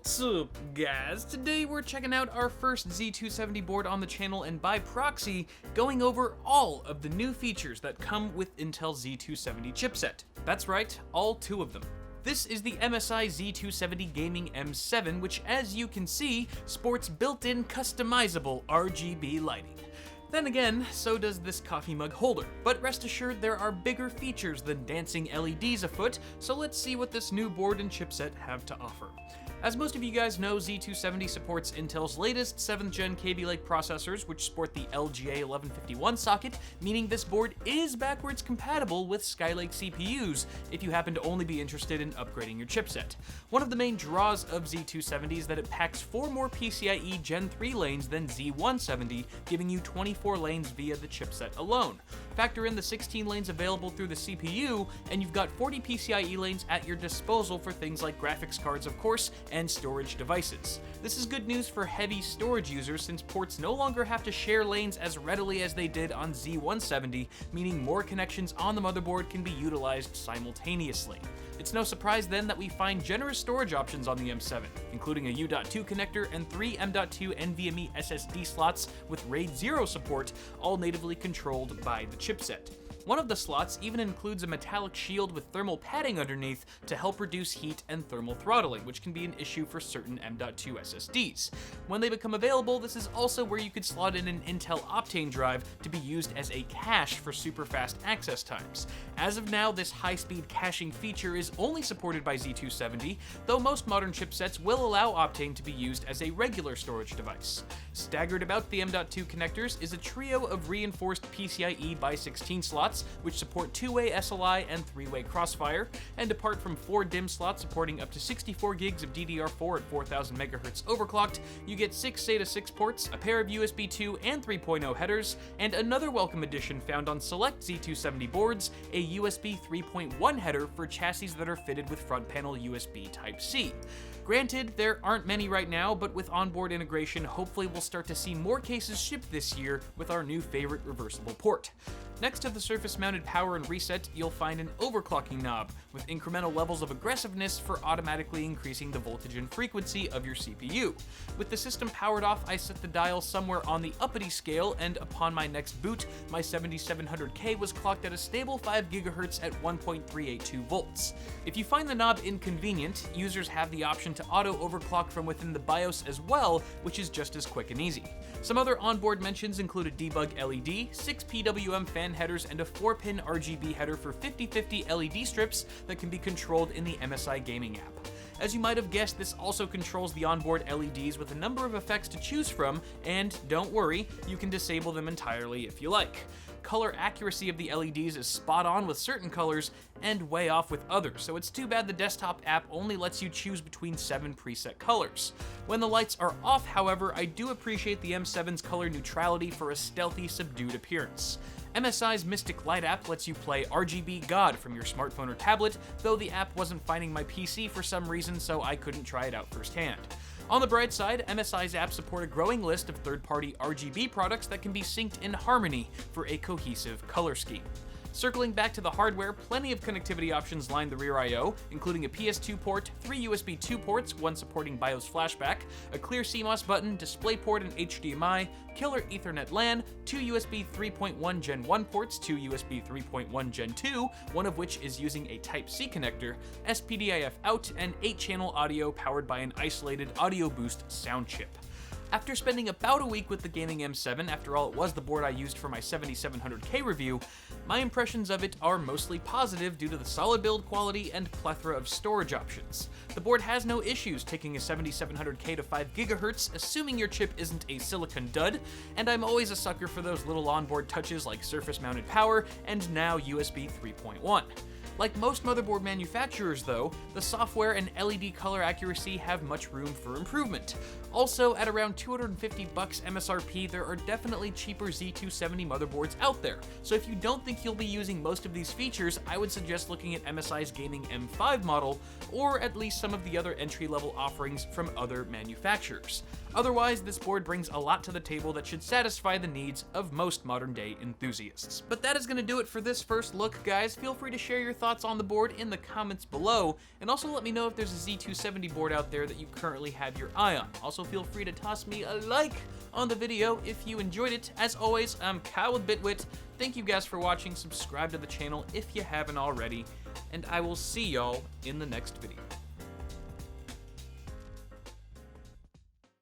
What's up, guys? Today we're checking out our first Z270 board on the channel and by proxy, going over all of the new features that come with Intel Z270 chipset. That's right, all two of them. This is the MSI Z270 Gaming M7, which as you can see, sports built-in customizable RGB lighting. Then again, so does this coffee mug holder, but rest assured there are bigger features than dancing LEDs afoot, so let's see what this new board and chipset have to offer. As most of you guys know, Z270 supports Intel's latest 7th gen Kaby Lake processors, which sport the LGA 1151 socket, meaning this board is backwards compatible with Skylake CPUs, if you happen to only be interested in upgrading your chipset. One of the main draws of Z270 is that it packs 4 more PCIe Gen 3 lanes than Z170, giving you 24 lanes via the chipset alone. Factor in the 16 lanes available through the CPU, and you've got 40 PCIe lanes at your disposal for things like graphics cards, of course, and storage devices. This is good news for heavy storage users since ports no longer have to share lanes as readily as they did on Z170, meaning more connections on the motherboard can be utilized simultaneously. It's no surprise then that we find generous storage options on the M7, including a U.2 connector and 3 M.2 NVMe SSD slots with RAID 0 support, all natively controlled by the chipset. One of the slots even includes a metallic shield with thermal padding underneath to help reduce heat and thermal throttling, which can be an issue for certain M.2 SSDs. When they become available, this is also where you could slot in an Intel Optane drive to be used as a cache for super fast access times. As of now, this high-speed caching feature is only supported by Z270, though most modern chipsets will allow Optane to be used as a regular storage device. Staggered about the M.2 connectors is a trio of reinforced PCIe by 16 slots, which support 2-way SLI and 3-way Crossfire, and apart from 4 DIMM slots supporting up to 64 gigs of DDR4 at 4000 MHz overclocked, you get 6 SATA 6 ports, a pair of USB 2 and 3.0 headers, and another welcome addition found on select Z270 boards, a USB 3.1 header for chassis that are fitted with front panel USB Type-C. Granted, there aren't many right now, but with onboard integration, hopefully we'll start to see more cases shipped this year with our new favorite reversible port. Next to the surface-mounted power and reset, you'll find an overclocking knob, with incremental levels of aggressiveness for automatically increasing the voltage and frequency of your CPU. With the system powered off, I set the dial somewhere on the uppity scale, and upon my next boot, my 7700K was clocked at a stable 5 GHz at 1.382 volts. If you find the knob inconvenient, users have the option to auto-overclock from within the BIOS as well, which is just as quick and easy. Some other onboard mentions include a debug LED, 6 PWM fan headers, and a 4-pin RGB header for 50/50 LED strips that can be controlled in the MSI Gaming app. As you might have guessed, this also controls the onboard LEDs with a number of effects to choose from, and don't worry, you can disable them entirely if you like. Color accuracy of the LEDs is spot on with certain colors and way off with others, so it's too bad the desktop app only lets you choose between 7 preset colors. When the lights are off, however, I do appreciate the M7's color neutrality for a stealthy, subdued appearance. MSI's Mystic Light app lets you play RGB God from your smartphone or tablet, though the app wasn't finding my PC for some reason, so I couldn't try it out firsthand. On the bright side, MSI's apps support a growing list of third-party RGB products that can be synced in harmony for a cohesive color scheme. Circling back to the hardware, plenty of connectivity options line the rear I/O, including a PS2 port, 3 USB 2 ports, one supporting BIOS flashback, a clear CMOS button, DisplayPort and HDMI, killer Ethernet LAN, 2 USB 3.1 Gen 1 ports, 2 USB 3.1 Gen 2, one of which is using a Type-C connector, SPDIF out, and 8-channel audio powered by an isolated Audio Boost sound chip. After spending about a week with the Gaming M7, after all it was the board I used for my 7700K review, my impressions of it are mostly positive due to the solid build quality and plethora of storage options. The board has no issues taking a 7700K to 5 GHz, assuming your chip isn't a silicon dud, and I'm always a sucker for those little onboard touches like surface-mounted power and now USB 3.1. Like most motherboard manufacturers though, the software and LED color accuracy have much room for improvement. Also, at around $250 MSRP, there are definitely cheaper Z270 motherboards out there, so if you don't think you'll be using most of these features, I would suggest looking at MSI's Gaming M5 model, or at least some of the other entry-level offerings from other manufacturers. Otherwise, this board brings a lot to the table that should satisfy the needs of most modern-day enthusiasts. But that is going to do it for this first look, guys. Feel free to share your thoughts thoughts on the board in the comments below, and also let me know if there's a Z270 board out there that you currently have your eye on. Also feel free to toss me a like on the video if you enjoyed it. As always, I'm Kyle with Bitwit. Thank you guys for watching, subscribe to the channel if you haven't already, and I will see y'all in the next video.